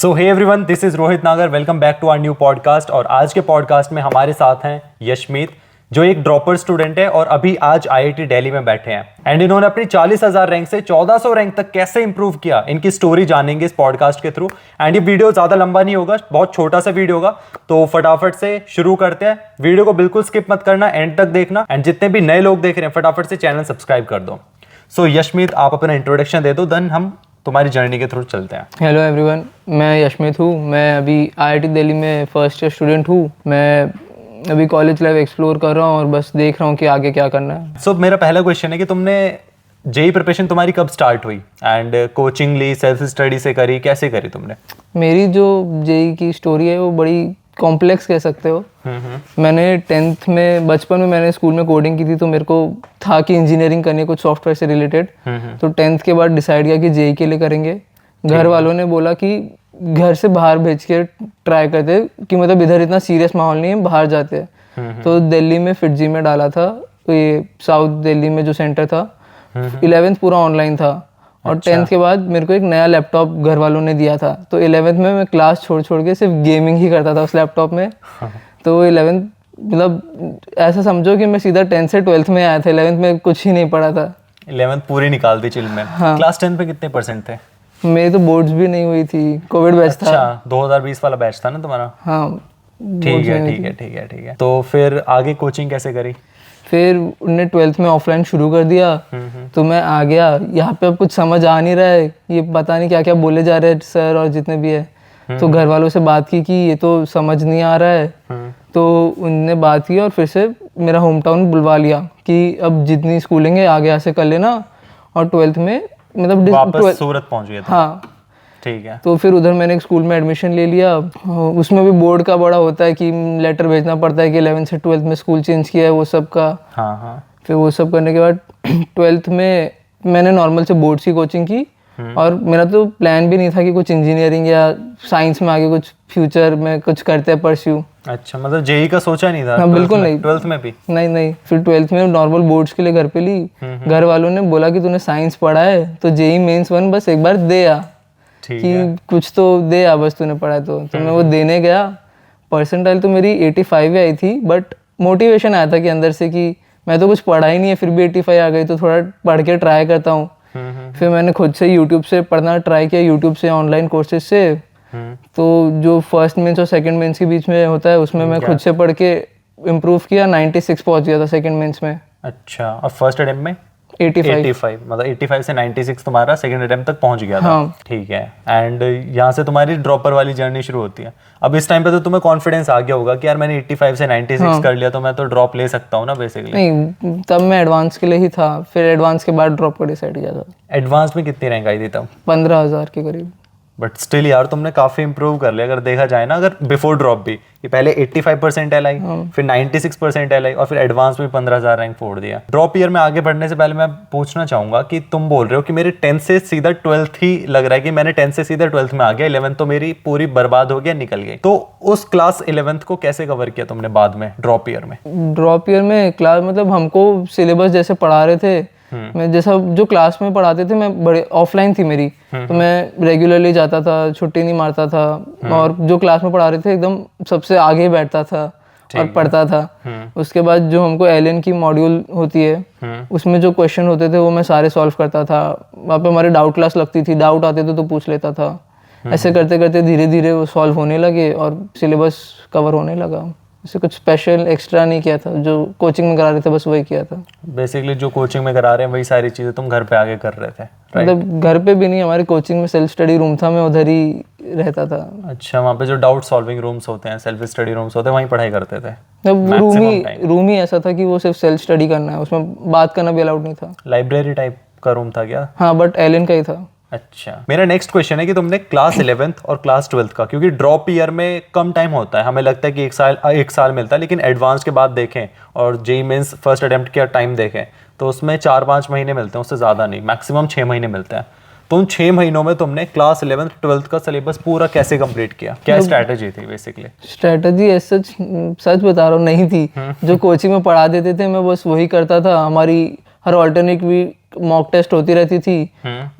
So hey everyone, this is Rohit Nagar. Welcome back to our new podcast. और आज के podcast में हमारे साथ हैं यशमीत, जो एक ड्रॉपर स्टूडेंट है और अभी आज आईआईटी दिल्ली में बैठे हैं। एंड इन्होंने अपनी 40,000 रैंक से 1400 रैंक तक कैसे इंप्रूव किया, इनकी स्टोरी जानेंगे इस पॉडकास्ट के थ्रू। एंड ये वीडियो ज्यादा लंबा नहीं होगा, बहुत छोटा सा वीडियो होगा, तो फटाफट से शुरू करते हैं। वीडियो को बिल्कुल स्किप मत करना, एंड तक देखना। एंड जितने भी नए लोग देख रहे हैं, फटाफट से चैनल सब्सक्राइब कर दो। सो यशमीत, आप अपना इंट्रोडक्शन दे दो, देन हम तुम्हारी जर्नी के थ्रू चलते हैं। हेलो एवरीवन, मैं यशमीत हूँ। मैं अभी आईआईटी दिल्ली में फर्स्ट ईयर स्टूडेंट हूँ। मैं अभी कॉलेज लाइफ एक्सप्लोर कर रहा हूँ और बस देख रहा हूँ कि आगे क्या करना है। सो मेरा पहला क्वेश्चन है कि तुमने जेई प्रिपरेशन तुम्हारी कब स्टार्ट हुई एंड कोचिंग ली, सेल्फ स्टडी से करी, कैसे करी तुमने? मेरी जो जेई की स्टोरी है वो बड़ी कॉम्प्लेक्स कह सकते हो। मैंने 10th में, बचपन में मैंने स्कूल में कोडिंग की थी, तो मेरे को था कि इंजीनियरिंग करनी है कुछ सॉफ्टवेयर से रिलेटेड। तो 10th के बाद डिसाइड किया कि जेई के लिए करेंगे। घर वालों ने बोला कि घर से बाहर भेज के ट्राई करते कि मतलब इधर इतना सीरियस माहौल नहीं है, बाहर जाते हैं। तो दिल्ली में फिटजी में डाला था, तो ये साउथ दिल्ली में जो सेंटर था। 11th पूरा ऑनलाइन था और 10th के बाद मेरे को एक नया लैपटॉप घर वालों ने दिया था। तो 11th में मैं क्लास छोड़ छोड़ के सिर्फ गेमिंग ही करता था उस लैपटॉप में। तो 11th मतलब ऐसा समझो कि मैं सीधा 10th से 12th में आया था। 11th में कुछ ही नहीं पढ़ा था। 11th पूरी निकाल दी चिल में। हाँ। क्लास 10 पे कितने परसेंट थे? मेरी तो बोर्ड्स भी नहीं हुई थी, कोविड बैच था। अच्छा, 2020 वाला बैच था ना तुम्हारा? हाँ, ठीक है। तो फिर आगे कोचिंग कैसे करी? फिर उन्होंने 12th में ऑफलाइन शुरू कर दिया। तो मैं आ गया यहाँ पे। अब कुछ समझ आ नहीं रहा है, ये पता नहीं क्या क्या बोले जा रहे हैं सर और जितने भी है। तो घर वालों से बात की कि ये तो समझ नहीं आ रहा है। तो उनने बात की और फिर से मेरा होम टाउन बुलवा लिया कि अब जितनी स्कूलिंग है आगे यहाँ से कर लेना। और 12th में मतलब वापस सूरत पहुंच गया था? हाँ, ठीक है। तो फिर उधर मैंने एक स्कूल में एडमिशन ले लिया। उसमें भी बोर्ड का बड़ा होता है कि लेटर भेजना पड़ता है कि 11th से 12th में स्कूल चेंज किया है, वो सब का। हाँ। फिर वो सब करने के बाद 12th में मैंने नॉर्मल से बोर्ड्स की कोचिंग की। और मेरा तो प्लान भी नहीं था कि कुछ इंजीनियरिंग या साइंस में आगे कुछ फ्यूचर में कुछ करते हैं परस्यू। अच्छा, मतलब जेई का सोचा नहीं था? हाँ, बिल्कुल नहीं। 12th में भी नहीं। फिर 12th में नॉर्मल बोर्ड्स के लिए घर पे ली। घर वालों ने बोला कि तूने साइंस पढ़ा है तो जेई मेंस 1 बस एक बार दे आ, कि कुछ तो दे आ, बस तूने पढ़ा है तो मैं वो देने गया। परसेंटाइल तो मेरी 85 आई थी, बट मोटिवेशन आया था कि अंदर से कि मैं तो कुछ पढ़ा ही नहीं है, फिर भी 85 आ गई तो थोड़ा पढ़ के ट्राई करता हूँ। फिर मैंने खुद से यूट्यूब से पढ़ना ट्राई किया, यूट्यूब से ऑनलाइन कोर्सेज से। तो जो फर्स्ट मेंस और सेकंड मेंस के बीच में होता है उसमें मैं खुद से पढ़ के इम्प्रूव किया। 96 पहुंच गया था सेकंड मेंस में। अच्छा, और फर्स्ट अटेम्प्ट में 85 मतलब 85 से 96 तुम्हारा सेकंड अटेम्प्ट तक पहुंच गया था। हाँ। ठीक है। एंड यहाँ से तुम्हारी ड्रॉपर वाली जर्नी शुरू होती है। अब इस टाइम पे तो तुम्हें कॉन्फिडेंस आ गया होगा कि यार मैंने 85 से 96 कर लिया तो मैं तो ड्रॉप ले सकता हूँ ना बेसिकली। नहीं, तब मैं एडवांस के लिए ही था। फिर एडवांस के बाद ड्रॉप का डिसाइड किया था। एडवांस में कितनी रैंक आई थी तब? 15,000 के करीब। बट स्टिल यार तुमने काफी इंप्रूव कर लिया अगर देखा जाए ना। अगर बिफोर ड्रॉप भी ये पहले 85% आई, फिर 96% आई और फिर एडवांस में 15,000 रैंक फोड़ दिया। ड्रॉप ईयर में आगे बढ़ने से पहले मैं पूछना चाहूंगा कि तुम बोल रहे हो कि मेरे 10th से सीधा 12th ही लग रहा है कि मैंने 10th से सीधा 12th में आ गया, 11th तो मेरी पूरी बर्बाद हो गया, निकल गई। तो उस क्लास 11th को कैसे कवर किया तुमने बाद में ड्रॉप ईयर में? ड्रॉप ईयर में क्लास मतलब हमको सिलेबस जैसे पढ़ा रहे थे, मैं जैसा जो क्लास में पढ़ाते थे, मैं बड़े ऑफलाइन थी मेरी, तो मैं रेगुलरली जाता था, छुट्टी नहीं मारता था। और जो क्लास में पढ़ा रहे थे एकदम सबसे आगे बैठता था और पढ़ता था। उसके बाद जो हमको एलियन की मॉड्यूल होती है उसमें जो क्वेश्चन होते थे वो मैं सारे सॉल्व करता था। वहाँ पे हमारी डाउट क्लास लगती थी, डाउट आते थे तो पूछ लेता था। ऐसे करते करते धीरे धीरे वो सॉल्व होने लगे और सिलेबस कवर होने लगा। ऐसे कुछ स्पेशल एक्स्ट्रा नहीं किया था, जो कोचिंग में करा रहे थे बस वही किया था। बेसिकली जो कोचिंग में करा रहे हैं वही सारी चीजें तुम घर पे आगे कर रहे थे? मतलब घर पे भी नहीं, हमारी कोचिंग में सेल्फ स्टडी रूम था, मैं उधर ही रहता था। अच्छा, वहाँ पे जो डाउट सॉल्विंग रूम्स होते हैं, सेल्फ स्टडी रूम्स होते हैं, वहीं पढ़ाई करते थे? रूम ही ऐसा था कि वो सिर्फ सेल्फ स्टडी करना है, उसमें बात करना भी अलाउड नहीं था। लाइब्रेरी टाइप का रूम था क्या? हाँ, बट एलियन का ही था। अच्छा, मेरा नेक्स्ट क्वेश्चन है कि तुमने क्लास 11th और क्लास 12th का, क्योंकि ड्रॉप ईयर में कम टाइम होता है, हमें लगता है कि एक साल मिलता है, लेकिन एडवांस के बाद देखें और जेईई मेंस फर्स्ट अटेम्प्ट का टाइम देखें तो उसमें 4-5 महीने मिलते हैं, उससे ज़्यादा नहीं, मैक्सिमम 6 महीने मिलते हैं। तो उन 6 महीनों में तुमने क्लास 11th 12th का सिलेबस पूरा कैसे कंप्लीट किया? क्या स्ट्रैटेजी थी बेसिकली? स्ट्रैटेजी सच बता रहा हूँ नहीं थी। जो कोचिंग में पढ़ा देते थे मैं बस वही करता था। हमारी हर मॉक टेस्ट होती रहती थी,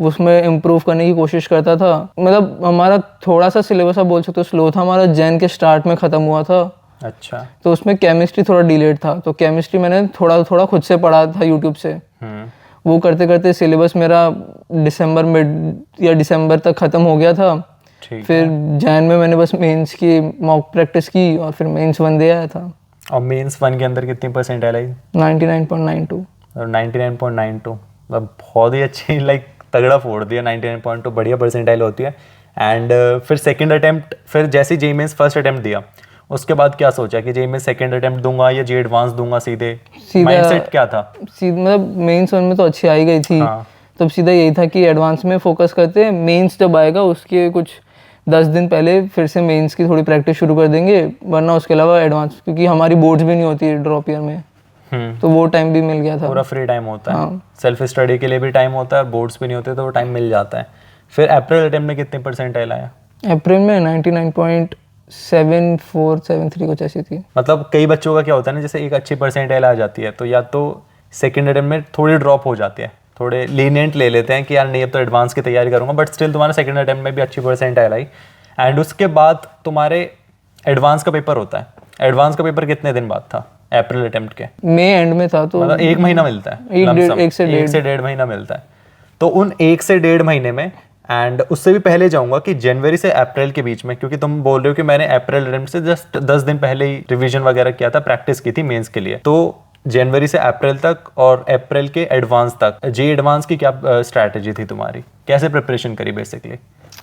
उसमें इम्प्रूव करने की कोशिश करता था। मतलब हमारा थोड़ा सा सिलेबस आप बोल सकते हो स्लो था, हमारा जैन के स्टार्ट में ख़त्म हुआ था। अच्छा। तो उसमें केमिस्ट्री थोड़ा डिलेड था, तो केमिस्ट्री मैंने थोड़ा थोड़ा खुद से पढ़ा था यूट्यूब से। वो करते करते सिलेबस मेरा दिसंबर मिड या दिसंबर तक ख़त्म हो गया था। फिर जैन में मैंने बस मेंस की मॉक प्रैक्टिस की और फिर मेंस 1 दे आया था। और मेंस 1 के अंदर कितनी परसेंटाइल आई? 99.92। और 99.92 मतलब बहुत ही अच्छी, लाइक तगड़ा फोड़ दिया। 99.2 बढ़िया परसेंटाइल होती है। एंड फिर सेकंड अटेम्प्ट, फिर जैसे जेईई मेंस फर्स्ट अटेम्प्ट दिया, उसके बाद क्या सोचा कि जेईई में सेकंड अटेम्प्ट दूंगा या जे एडवांस दूंगा? सीधे माइंडसेट क्या था? मतलब मेंस 1 में तो अच्छी आई गई थी। हाँ। तब सीधा यही था कि एडवांस में फोकस करते हैं, मेंस जब आएगा उसके कुछ 10 दिन पहले फिर से मेंस की थोड़ी प्रैक्टिस शुरू कर देंगे, वरना उसके अलावा एडवांस, क्योंकि हमारी बोर्ड्स भी नहीं होती ड्रॉप ईयर में, तो वो टाइम भी मिल गया था। पूरा फ्री टाइम होता है, सेल्फ स्टडी के लिए भी टाइम होता है, बोर्ड्स भी नहीं होते तो वो टाइम मिल जाता है। फिर अप्रैल अटेम्प्ट में कितने परसेंटाइल आया? अप्रैल में 99.7473 कुछ ऐसी थी। मतलब कई बच्चों का क्या होता है ना, जैसे एक अच्छी परसेंटाइल आ जाती है तो या तो सेकंड अटेम्प्ट में थोड़ी ड्रॉप हो जाती है, थोड़े लीनियंट ले लेते हैं कि यार नहीं अब तो एडवांस की तैयारी करूंगा, बट स्टिल तुम्हारा सेकंड अटेम्प्ट में भी अच्छी परसेंटाइल आई। एंड उसके बाद तुम्हारे एडवांस का पेपर होता है। एडवांस का पेपर कितने दिन बाद था अप्रैल अटेम्प्ट के? मई एंड में था, तो मतलब 1 महीना मिलता है, एक से 1.5 महीना मिलता है। तो उन 1 से 1.5 महीने में, एंड उससे भी पहले जाऊंगा कि जनवरी से अप्रैल के बीच में, क्योंकि तुम बोल रहे हो कि मैंने अप्रैल अटेम्प्ट से जस्ट 10 दिन पहले ही रिवीजन वगैरह किया था, प्रैक्टिस की थी मेंस के लिए। तो जनवरी से अप्रैल तक और अप्रैल के एडवांस तक जे एडवांस की क्या स्ट्रैटेजी थी तुम्हारी? कैसे प्रिपरेशन करी बेसिकली?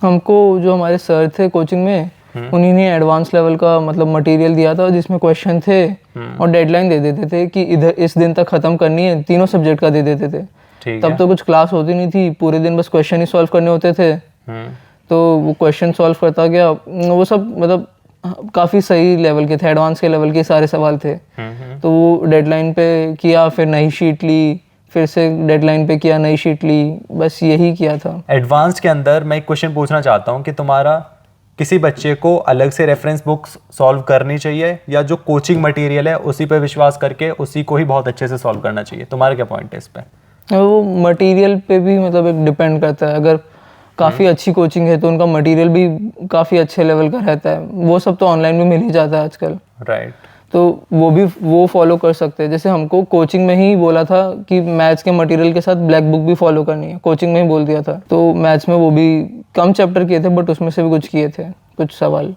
हमको जो हमारे सर थे कोचिंग में, उन्हीं ने एडवांस लेवल का मतलब मटेरियल दिया था जिसमें क्वेश्चन थे और डेडलाइन दे देते थे कि इधर इस दिन तक खत्म करनी है, तीनों सब्जेक्ट का दे देते थे। तब तो कुछ क्लास होती नहीं थी, पूरे दिन बस क्वेश्चन ही सॉल्व करने होते थे। तो वो क्वेश्चन सॉल्व करता गया, वो सब मतलब काफ़ी सही लेवल के थे, एडवांस के लेवल के सारे सवाल थे। तो वो डेडलाइन पे किया, फिर नई शीट ली, फिर से डेडलाइन पे किया, नई शीट ली, बस यही किया था। एडवांस के अंदर मैं एक क्वेश्चन पूछना चाहता हूँ कि तुम्हारा किसी बच्चे को अलग से रेफरेंस बुक्स सॉल्व करनी चाहिए या जो कोचिंग मटेरियल है उसी पे विश्वास करके उसी को ही बहुत अच्छे से सॉल्व करना चाहिए? तुम्हारा क्या पॉइंट है इस पे? वो मटेरियल पे भी मतलब एक डिपेंड करता है। अगर काफ़ी अच्छी कोचिंग है तो उनका मटेरियल भी काफ़ी अच्छे लेवल का रहता है, वो सब तो ऑनलाइन में मिल ही जाता है आजकल। राइट। तो वो फॉलो कर सकते हैं। जैसे हमको कोचिंग में ही बोला था कि मैथ्स के मटेरियल के साथ ब्लैक बुक भी फॉलो करनी है, कोचिंग में ही बोल दिया था। तो मैथ्स में वो भी कम चैप्टर किए थे, बट उसमें से भी कुछ किए थे, कुछ सवाल।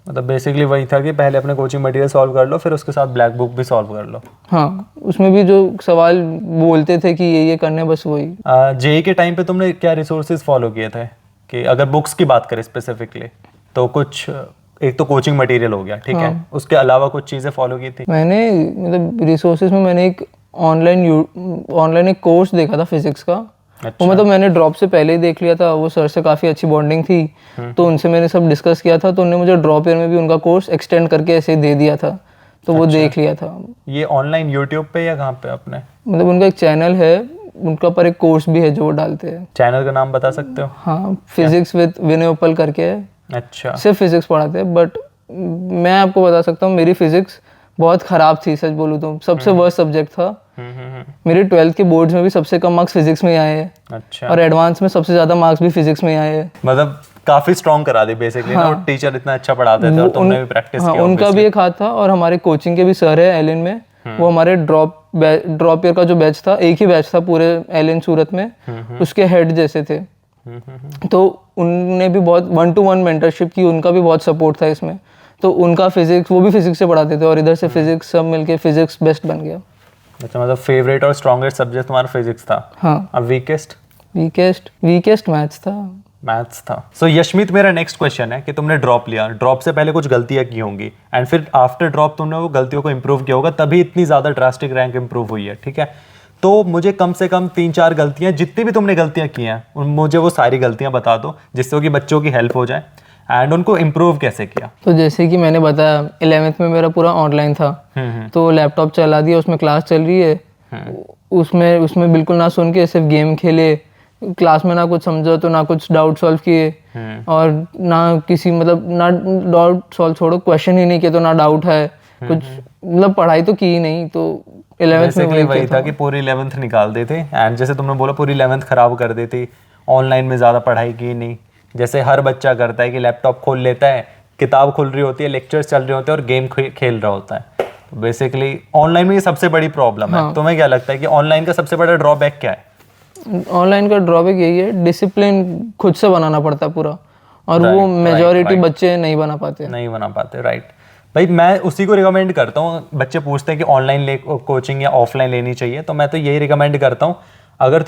मतलब बेसिकली वही था कि पहले अपने कोचिंग मटेरियल सॉल्व कर लो, फिर उसके साथ ब्लैक बुक भी सॉल्व कर लो। हाँ, उसमें भी जो सवाल बोलते थे कि ये करने, बस वही। जेई के टाइम पे तुमने क्या रिसोर्सेज फॉलो किए थे? कि अगर बुक्स की बात करें स्पेसिफिकली तो कुछ, एक तो कोचिंग मटेरियल हो गया, ठीक है, उसके अलावा कुछ चीज़ें फॉलो की थी? मैंने मतलब रिसोर्सेज में मैंने एक ऑनलाइन एक कोर्स देखा था फिजिक्स का। अच्छा। वो मतलब मैंने ड्रॉप से पहले ही देख लिया था, वो सर से काफ़ी अच्छी बॉन्डिंग थी, तो उनसे मैंने सब डिस्कस किया था, तो उन्होंने मुझे ड्रॉप ईयर में भी उनका कोर्स एक्सटेंड करके ऐसे ही दे दिया था, तो वो देख लिया था। ये ऑनलाइन यूट्यूब पे या कहाँ पे अपने? मतलब उनका एक चैनल है, उनका पर एक कोर्स भी है जो वो डालते हैं। चैनल का नाम बता सकते हो? हाँ, फिजिक्स विद विनय उपल करके है। अच्छा। सिर्फ फिजिक्स पढ़ाते हैं, बट मैं आपको बता सकता हूँ मेरी फिजिक्स बहुत ख़राब थी, सच बोलूँ तो सबसे वर्स्ट सब्जेक्ट था। मेरे 12th के बोर्ड्स में भी सबसे कम मार्क्स फिजिक्स में ही आए हैं। अच्छा। और एडवांस में सबसे ज़्यादा मार्क्स भी फिजिक्स में ही आए हैं। मतलब काफी स्ट्रॉन्ग करा दी बेसिकली ना, और टीचर इतना अच्छा पढ़ाते थे और तुमने भी प्रैक्टिस किया। उनका भी एक हाथ था, और हमारे कोचिंग के भी सर है एलिन में, वो हमारे ड्रॉप ईयर का जो बैच था, एक ही बैच था पूरे एलिन सूरत में, उसके हेड जैसे थे। तो उनने भी बहुत 1-to-1 मेंटरशिप की, उनका भी बहुत सपोर्ट था इसमें। तो उनका फिजिक्स, वो भी फिजिक्स से पढ़ाते थे, और इधर से फिजिक्स सब मिलके फिजिक्स बेस्ट बन गया। अच्छा, मतलब फेवरेट और स्ट्रॉन्गेस्ट सब्जेक्ट तुम्हारा फिजिक्स था? हाँ। अब वीकेस्ट मैथ्स था। मैथ्स था। सो यशमीत, मेरा नेक्स्ट क्वेश्चन है कि तुमने ड्रॉप लिया, ड्रॉप से पहले कुछ गलतियां की होंगी, एंड फिर आफ्टर ड्रॉप तुमने वो गलतियों को इंप्रूव किया होगा, तभी इतनी ज़्यादा ड्रास्टिक रैंक इंप्रूव हुई है, ठीक है? तो मुझे कम से कम 3-4 गलतियां, जितनी भी तुमने गलतियां की हैं, मुझे वो सारी गलतियां बता दो, जिससे कि बच्चों की हेल्प हो जाए, एंड उनको इम्प्रूव कैसे किया। तो जैसे कि मैंने बताया 11th में मेरा पूरा ऑनलाइन था, तो लैपटॉप चला दिया, उसमें क्लास चल रही है, उसमें बिल्कुल ना सुन के सिर्फ गेम खेले, क्लास में ना कुछ समझो तो ना कुछ डाउट सॉल्व किए, और ना किसी मतलब ना डाउट सॉल्व छोड़ो, क्वेश्चन ही नहीं किए तो ना डाउट है कुछ, मतलब पढ़ाई तो की ही नहीं। तो 11th में बेसिकली वही वही किया था कि पूरी 11th निकाल दी थी एंड जैसे तुमने बोला पूरी 11th खराब कर दी थी, ऑनलाइन में ज़्यादा पढ़ाई की नहीं, जैसे हर बच्चा करता है कि लैपटॉप खोल लेता है, किताब खुल रही होती है, लेक्चर्स चल रहे होते हैं और गेम खेल रहा होता है। तो बेसिकली ऑनलाइन में ये सबसे बड़ी प्रॉब्लम है। तुम्हें क्या लगता है कि ऑनलाइन का सबसे बड़ा ड्रॉबैक क्या है? ऑनलाइन का ड्रॉबैक यही है, डिसिप्लिन खुद से बनाना पड़ता है पूरा, और वो मेजॉरिटी बच्चे नहीं बना पाते। राइट भाई, मैं उसी को रिकमेंड करता हूँ। बच्चे पूछते हैं कि ऑनलाइन कोचिंग या ऑफलाइन लेनी चाहिए, तो मैं तो यही रिकमेंड करता हूँ, अगर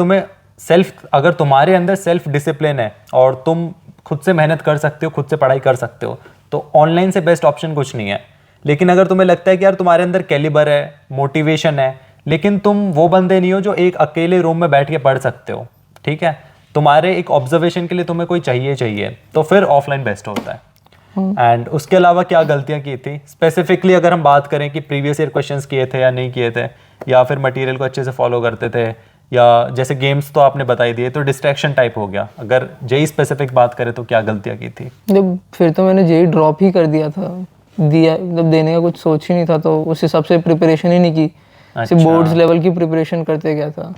तुम्हारे अंदर सेल्फ डिसिप्लिन है और तुम खुद से मेहनत कर सकते हो, खुद से पढ़ाई कर सकते हो, तो ऑनलाइन से बेस्ट ऑप्शन कुछ नहीं है। लेकिन अगर तुम्हें लगता है कि यार तुम्हारे अंदर कैलिबर है, मोटिवेशन है, लेकिन तुम वो बंदे नहीं हो जो एक अकेले रूम में बैठ के पढ़ सकते हो, ठीक है, तुम्हारे एक ऑब्जर्वेशन के लिए तुम्हें कोई चाहिए, तो फिर ऑफलाइन बेस्ट होता है। एंड उसके अलावा क्या गलतियां की थी स्पेसिफिकली, अगर हम बात करें कि प्रीवियस ईयर क्वेश्चंस किए थे या नहीं किए थे, या फिर मटेरियल को अच्छे से फॉलो करते थे, या जैसे गेम्स तो आपने बता ही दिए, तो डिस्ट्रैक्शन टाइप हो गया। अगर जेई स्पेसिफिक बात करें तो क्या गलतियां की थी? जब फिर तो मैंने जेई ड्रॉप ही कर दिया था, मतलब देने का कुछ सोच ही नहीं था, तो उस हिसाब से प्रिपरेशन ही नहीं की, सिर्फ बोर्ड्स लेवल की प्रिपरेशन करते गया था।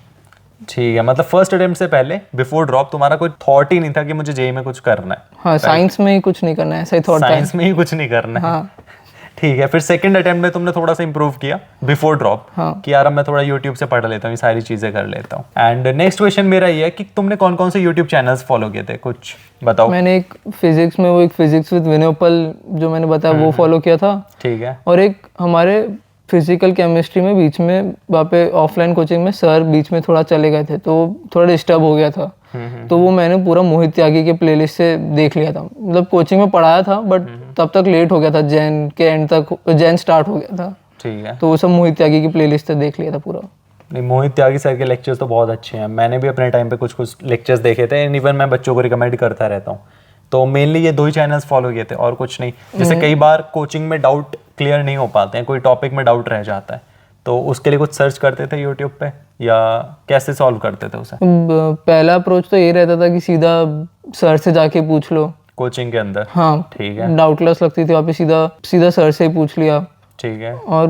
ठीक है, मतलब फर्स्ट अटेम्प्ट से पहले बिफोर ड्रॉप तुम्हारा कोई थॉट ही नहीं था कि मुझे जेई में कुछ करना है? हाँ, साइंस में ही कुछ नहीं करना है, ऐसा ही थॉट था। साइंस में ही कुछ नहीं करना है। हाँ। ठीक है, फिर सेकंड अटेम्प्ट में तुमने थोड़ा सा इंप्रूव किया बिफोर ड्रॉप, कि यार अब मैं थोड़ा यूट्यूब से पढ़ लेता हूँ, ये सारी चीजें कर लेता हूँ। एंड नेक्स्ट क्वेश्चन मेरा ये है कि तुमने कौन कौन से यूट्यूब चैनल्स फॉलो किए थे, कुछ बताओ। मैंने एक फिजिक्स में वो एक फिजिक्स विद विनोपल जो मैंने बताया वो फॉलो किया था। ठीक है। और एक हमारे फिजिकल केमिस्ट्री में बीच में वहाँ पे ऑफलाइन कोचिंग में सर बीच में थोड़ा चले गए थे, तो थोड़ा डिस्टर्ब हो गया था, तो वो मैंने पूरा मोहित त्यागी के प्लेलिस्ट से देख लिया था। मतलब कोचिंग में पढ़ाया था बट तब तक लेट हो गया था, जैन के एंड तक जैन स्टार्ट हो गया था। ठीक है। तो वो सब मोहित त्यागी की प्लेलिस्ट से देख लिया था पूरा। नहीं, मोहित त्यागी सर के लेक्चर्स तो बहुत अच्छे हैं, मैंने भी अपने टाइम पे कुछ लेक्चर्स देखे थे, इवन मैं बच्चों को रिकमेंड करता रहता हूँ। तो मेनली ये 2 ही चैनल्स फॉलो किए थे और कुछ नहीं। जैसे कई बार कोचिंग में डाउट क्लियर नहीं हो पाते हैं, कोई टॉपिक में डाउट रह जाता है, तो उसके लिए कुछ सर्च करते थे यूट्यूब पे, या कैसे सॉल्व करते थे उसे? पहला अप्रोच तो ये रहता था कि सीधा सर से जाके पूछ लो कोचिंग के अंदर। हाँ, ठीक है। डाउटलेस लगती थी वहाँ पे, सीधा सर से ही पूछ लिया। ठीक है। और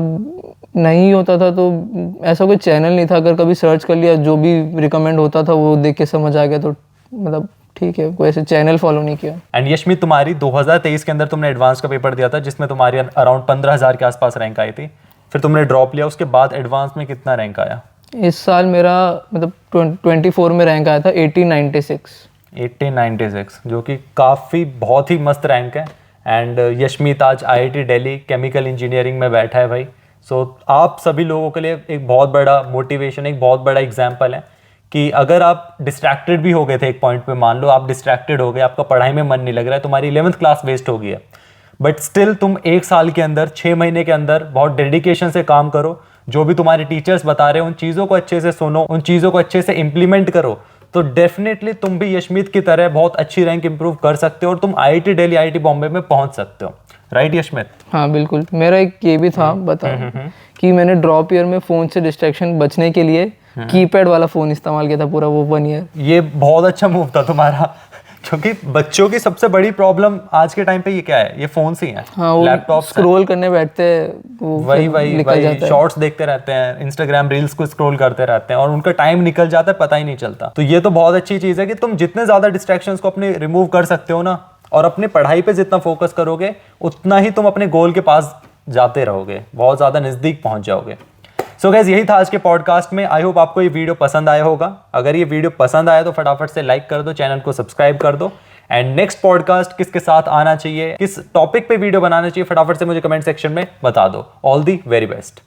नहीं होता था तो ऐसा कोई चैनल नहीं था, अगर कभी सर्च कर लिया जो भी रिकमेंड होता था वो देख के समझ आ गया, तो मतलब ठीक है, कोई ऐसे चैनल फॉलो नहीं किया। एंड यशमीत, तुम्हारी 2023 के अंदर तुमने एडवांस का पेपर दिया था जिसमें तुम्हारी अराउंड 15,000 के आसपास रैंक आई थी, फिर तुमने ड्रॉप लिया, उसके बाद एडवांस में कितना रैंक आया? इस साल मेरा मतलब 24 में रैंक आया था, 1896, जो कि काफ़ी बहुत ही मस्त रैंक है। एंड यशमीत आज IIT दिल्ली केमिकल इंजीनियरिंग में बैठा है भाई। सो आप सभी लोगों के लिए एक बहुत बड़ा मोटिवेशन, एक बहुत बड़ा एग्जाम्पल है कि अगर आप डिस्ट्रैक्टेड भी हो गए थे एक पॉइंट पे, मान लो आप डिस्ट्रैक्टेड हो गए, आपका पढ़ाई में मन नहीं लग रहा है, तुम्हारी 11th क्लास वेस्ट हो गई है, बट स्टिल तुम 1 साल के अंदर 6 महीने के अंदर बहुत डेडिकेशन से काम करो, जो भी तुम्हारे टीचर्स बता रहे हैं उन चीज़ों को अच्छे से सुनो, उन चीज़ों को अच्छे से इम्प्लीमेंट करो, तो डेफिनेटली तुम भी यशमीत की तरह बहुत अच्छी रैंक इंप्रूव कर सकते हो और तुम IIT दिल्ली, IIT बॉम्बे में पहुंच सकते हो। राइट यशमीत? हाँ बिल्कुल। मेरा एक ये भी था बताओ कि मैंने ड्रॉप ईयर में फ़ोन से डिस्ट्रैक्शन बचने के लिए कीपैड वाला फ़ोन इस्तेमाल किया था पूरा वो 1 ईयर। ये बहुत अच्छा मूव था तुम्हारा, क्योंकि बच्चों की सबसे बड़ी प्रॉब्लम आज के टाइम पे ये क्या है, ये फोन ही है। हाँ, लैपटॉप स्क्रॉल करने बैठते हैं, वही शॉर्ट्स देखते रहते हैं, इंस्टाग्राम रील्स को स्क्रॉल करते रहते हैं और उनका टाइम निकल जाता है, पता ही नहीं चलता। तो ये तो बहुत अच्छी चीज है कि तुम जितने ज्यादा डिस्ट्रैक्शंस को अपने रिमूव कर सकते हो ना, और अपने पढ़ाई पे जितना फोकस करोगे उतना ही तुम अपने गोल के पास जाते रहोगे, बहुत ज्यादा नजदीक पहुंच जाओगे। सो गाइस, यही था आज के पॉडकास्ट में। आई होप आपको ये वीडियो पसंद आया होगा। अगर ये वीडियो पसंद आया तो फटाफट से लाइक कर दो, चैनल को सब्सक्राइब कर दो। एंड नेक्स्ट पॉडकास्ट किसके साथ आना चाहिए, किस टॉपिक पे वीडियो बनाना चाहिए, फटाफट से मुझे कमेंट सेक्शन में बता दो। All the very best.